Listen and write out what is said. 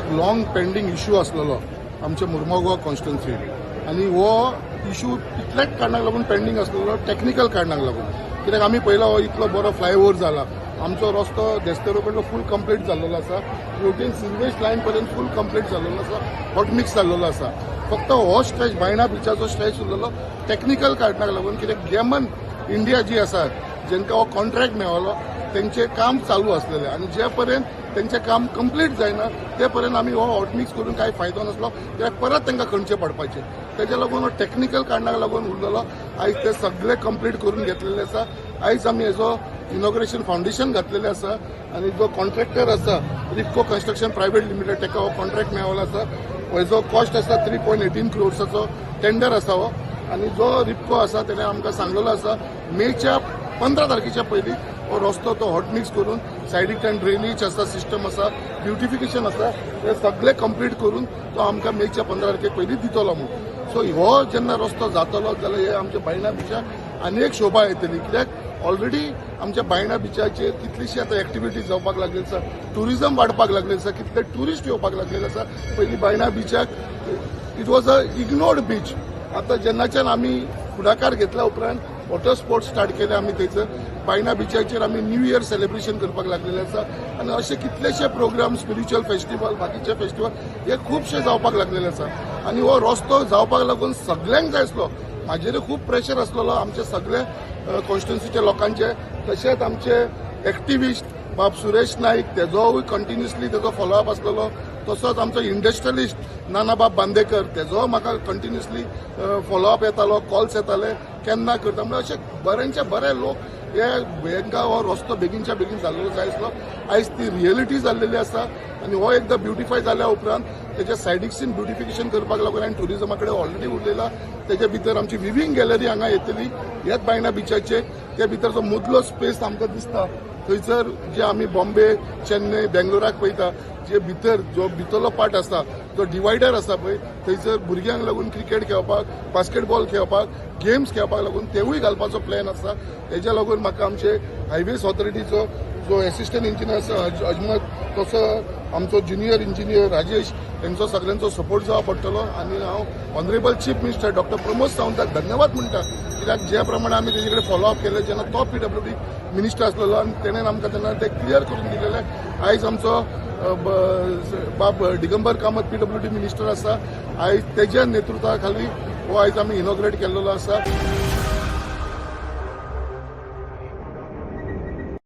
एक long pending issue आसलेलो आमच्या मुर्मुगांव कॉन्स्टिट्युन्सींत आनी हो इश्यू इतल्याच कारणाक लागून पेंडींग आसलेलो टेक्निकल कारणाक लागून कित्याक आमी पयला हो इतलो बरो फ्लायओव्हर जाला आमचो रस्तो देस्तेरो कडलो फूल कंप्लीट जाल्लो आसा फोर्टीन सिल्वेस्ट लायन पर्यंत फूल कंप्लीट जाल्लो आसा हॉट मिक्स जाल्लो आसा फक्त हो स्ट्रेच बायणा बिचाचो स्ट्रेच उरलेलो टेक्निकल कारणाक लागून कित्याक गेमन इंडिया जी आसा जेंका हो कॉन्ट्रॅक्ट मेळ्ळो तेंचे काम चालू आसलेले आनी जे पर्यंत तेंचें काम कंप्लीट जायना ते पर्यंत आमी हो हॉट मिक्स करून कांय फायदो नासलो कित्याक परत तांकां खणचे पडपाचे तेज्या लागून हो टेक्निकल कारणाक लागून उरलेलो आयज ते सगळे कंप्लीट करून घेतलेले आसा आयज आमी हेजो इनॉग्रेशन फावंडेशन घातलेलें आसा आनी जो कॉन्ट्रॅक्टर आसा रिपको कन्स्ट्रक्शन प्रायवेट लिमिटेड ताका हो कॉन्ट्रॅक्ट मेळ्ळो आसा हेजो कॉस्ट आसा 3.18 crores टेंडर आसा हो आनी जो रिपको आसा तेणें आमकां सांगलेलो आसा मेच्या 15 तारखेच्या पयलीं हो रस्तो तो हॉट मिक्स करून सायडीकल्यान ड्रेनेज आसा सिस्टम आसा ब्युटिफिकेशन आसा हे सगळे कंप्लीट करून तो आमकां मेच्या 15 तारखेक पयलीं दितलो म्हणून सो हो जेन्ना रस्तो जातलो जाल्यार हे आमच्या बायणा बिचाक आनी एक शोभा येतली कित्याक ऑलरेडी आमच्या बायणा बिचाचेर कितलीशी आतां एक्टिविटीज जावपाक लागलेली आसा टुरिजम वाडपाक लागलेलें आसा कितले ट्युरिस्ट येवपाक लागलेले आसा पयलीं बायणा बिचाक it was a ignored beach आतां जेन्नाच्यान आमी फुडाकार घेतल्या उपरांत वॉटर स्पोर्ट्स स्टार्ट केले आमी थंयसर बायणा बिचाचेर आमी न्यू इयर सेलिब्रेशन करपाक लागलेले आसा आनी अशे कितलेशे प्रोग्राम स्पिरिच्युअल फेस्टिवल बाकीचे फेस्टिवल हे खुबशे जावपाक लागलेले आसा आनी हो रस्तो जावपाक लागून सगळ्यांक जाय आसलो म्हाजेरूय खूब प्रेशर आसलेलो आमचे सगळे कॉन्स्टिट्युन्सीचे लोकांचे तशेंच आमचे एक्टिविस्ट बाब सुरेश नाईक तेजोय कंटिन्युअसली तेजो फॉलोअप आसलेलो तसोच आमचो इंडस्ट्रियलिस्ट नानाबाब बांदेकर तेजो म्हाका कंटिन्युअसली फॉलोअप येतालो कॉल्स येताले केन्ना करता म्हणजे अशे बरेंचे बरे लोक हांकां हो रस्तो बेगीनच्या बेगीन जाल्लो जाय आसलो आयज ती रियलिटी जाल्लेली आसा आनी हो एकदां ब्युटिफाय जाल्या उपरांत तेच्या सायडीकसीन ब्युटिफिकेशन करपाक लागून आनी ट्युरिजमा कडेन ऑलरेडी उरलेला तेच्या भितर आमची विविंग गॅलरी हांगा येतली ह्याच बायणा बिचाचेर त्या भितर जो मदलो स्पेस आमकां दिसता थंयसर जे आमी बॉम्बे चेन्नई बेंगलोराक पळयता जे भितर जो भितरलो पार्ट आसा जो डिवायडर आसा पळय थंयसर भुरग्यांक लागून क्रिकेट खेळपाक बास्केटबॉल खेळपाक गेम्स खेळपाक लागून तेवूय घालपाचो प्लॅन आसा तेज्या लागून म्हाका आमचे हायवेज ऑथॉरिटीचो जो एसिस्टंट इंजिनियर आसा अजमत तसो आमचो ज्युनियर इंजिनियर राजेश तेंचो सगळ्यांचो सपोर्ट जावं पडटलो आनी हांव honourable chief minister doctor Pramod सावंताक धन्यवाद म्हणटा कित्याक जे प्रमाणे आमी तेजे कडेन फॉलोअप केले जेन्ना तो PWD मिनिस्टर आसलेलो आनी तेणेन आमकां तेन्ना ते क्लियर करून दिलेले आयज आमचो बाब दिगंबर कामत PWD मिनिस्टर आसा आयज तेज्या नेतृत्वा खाली हो आयज आमी इनॉग्रेट केल्लो आसा